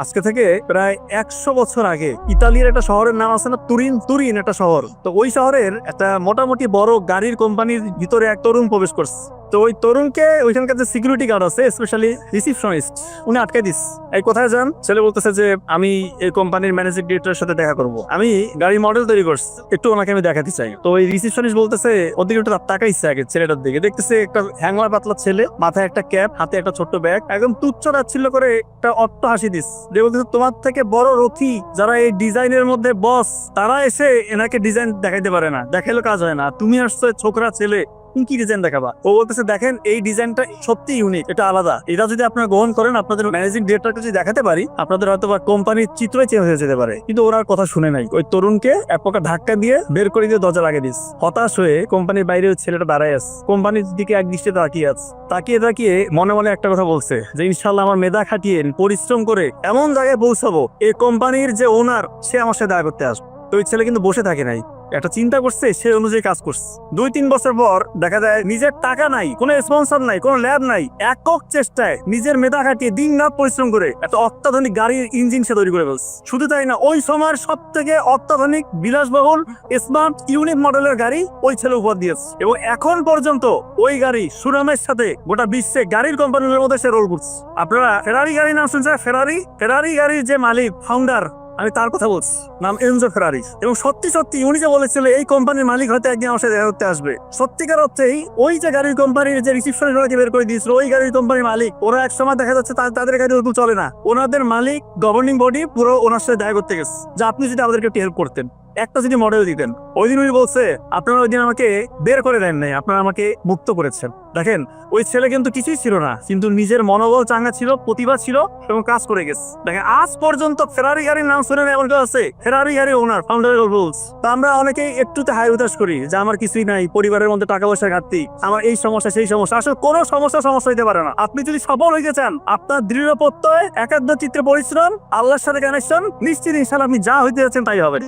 আজকে থেকে প্রায় 100 বছর আগে ইতালির একটা শহরের নাম আছে না, তুরিন। তুরিন একটা শহর, তো ওই শহরের একটা মোটামুটি বড় গাড়ির কোম্পানির ভিতরে এক তরুণ প্রবেশ করছে। তো ওই তরুণকে ওইখানকার যে সিকিউরিটি গার্ড আছে, স্পেশালি রিসিপশনিস্ট, উনি আটকাই দিস। এই কোথায় যান? ছেলে বলতেছে যে আমি এই কোম্পানির ম্যানেজিং ডিরেক্টরের সাথে দেখা করব, আমি গাড়ির মডেল তৈরি করছি, একটু ওনাকে আমি দেখাতে চাই। তো ওই রিসিপশনিস্ট বলতেছে, ওদিকে একটু তাকাইছে আগে ছেলেটার দিকে, দেখতেছে একটা হ্যাংলা পাতলা ছেলে, মাথায় একটা ক্যাপ, হাতে একটা ছোট্ট ব্যাগ, একদম তুচ্ছ তাচ্ছিল্য করে একটা অট্ট হাসি দিস। যে বলতেছে তোমার থেকে বড় রথি যারা এই ডিজাইনের মধ্যে বস, তারা এসে এনাকে ডিজাইন দেখাইতে পারে না, দেখাইলে কাজ হয় না, তুমি আসছো ছোকরা ছেলে, তুমি কি ডিজাইন দেখাবা? ও বলতেছে দেখেন এই ডিজাইনটা সত্যি ইউনিক, এটা আলাদা, এটা যদি আপনারা গ্রহণ করেন, আপনাদের ম্যানেজিং ডিরেক্টরকে যদি দেখাতে পারি, আপনাদের হয়তো বা কোম্পানির চিত্রই চেঞ্জ হয়ে যেতে পারে। কিন্তু ওনার কথা শুনে নাই, ওই তরুণকে এক প্রকার ধাক্কা দিয়ে বের করে দিয়ে দরজা লাগিয়ে দিস। হতাশ হয়ে কোম্পানির বাইরে ওই ছেলেটা দাঁড়ায় আছে, কোম্পানির দিকে এক দৃষ্টিতে তাকিয়ে আছে। তাকিয়ে তাকিয়ে মনে মনে একটা কথা বলছে যে ইনশাল্লাহ আমার মেধা খাটিয়ে পরিশ্রম করে এমন জায়গায় পৌঁছাবো, এই কোম্পানির যে ওনার সে আমার সাথে দেখা করতে আসবে। তো ওই ছেলে কিন্তু বসে থাকে নাই, একটা চিন্তা করছে, সে অনুযায়ী কাজ করছে। 2-3 বছর পর দেখা যায় নিজের টাকা নাই, কোনো স্পন্সর নাই, কোনো ল্যাব নাই, একক চেষ্টায় নিজের মেধা খাটিয়ে দিন রাত পরিশ্রম করে একটা অত্যাধুনিক গাড়ির ইঞ্জিন সে তৈরি করে ফেলছে। শুধু তাই না, ওই সময়ের সব থেকে অত্যাধুনিক বিলাসবহুল স্মার্ট ইউনিক মডেলের গাড়ি ওই ছেলে উপহার দিয়েছে, এবং এখন পর্যন্ত ওই গাড়ি সুনামের সাথে গোটা বিশ্বে গাড়ির কোম্পানির মধ্যে সে রোল করছে। আপনারা ফেরারি গাড়ি নাম শুনছেন? ফেরারি গাড়ির যে মালিক, ফাউন্ডার, আমি তার কথা বলছি, নাম এনজো ফেরারি। এবং সত্যি সত্যি উনি যে বলেছিল এই কোম্পানির মালিক হয়তো একদিন আমার সাথে দেখা করতে আসবে, সত্যিকার অর্থেই ওই যে গাড়ির কোম্পানির যে রিসিপশনিস্টকে বের করে দিয়েছিল, ওই গাড়ির কোম্পানির মালিক, ওরা এক সময় দেখা যাচ্ছে তাদের গাড়ি ওরকম চলে না, ওনাদের মালিক গভর্নিং বডি পুরো ওনার সাথে দেখা করতে গেছে যে আপনি যদি আমাদেরকে একটু হেল্প করতেন, একটা যদি মডেল দিতেন। ওই দিন উনি বলছে আপনারা ওই দিন আমাকে বের করে দেন নাই, আপনারা আমাকে মুক্ত করেছেন। দেখেন ওই ছেলে কিন্তু কিছুই ছিল না, কিন্তু নিজের মনোবল চাঙ্গা ছিল, প্রতিভা ছিল, এবং কাজ করে গেছে। দেখেন আজ পর্যন্ত ফেরারি গাড়ির নাম শুনে এমন কেউ আছে? ফেরারি গাড়ির ওনার, ফাউন্ডার রুলস। তো আমরা অনেকেই একটুতে হাই উতাস করি যে আমার কিছুই নাই, পরিবারের মধ্যে টাকা পয়সা ঘাটতি, আমার এই সমস্যা সেই সমস্যা। আসলে কোনো সমস্যা হইতে পারে না। আপনি যদি সফল হইতে চান, আপনার দৃঢ় প্রত্যয়, একাগ্র চিত্রে পরিশ্রম, আল্লাহর সাথে কানেকশন, নিশ্চিত ইনশাআল্লাহ আপনি যা হইতে যাচ্ছেন তাই হবে।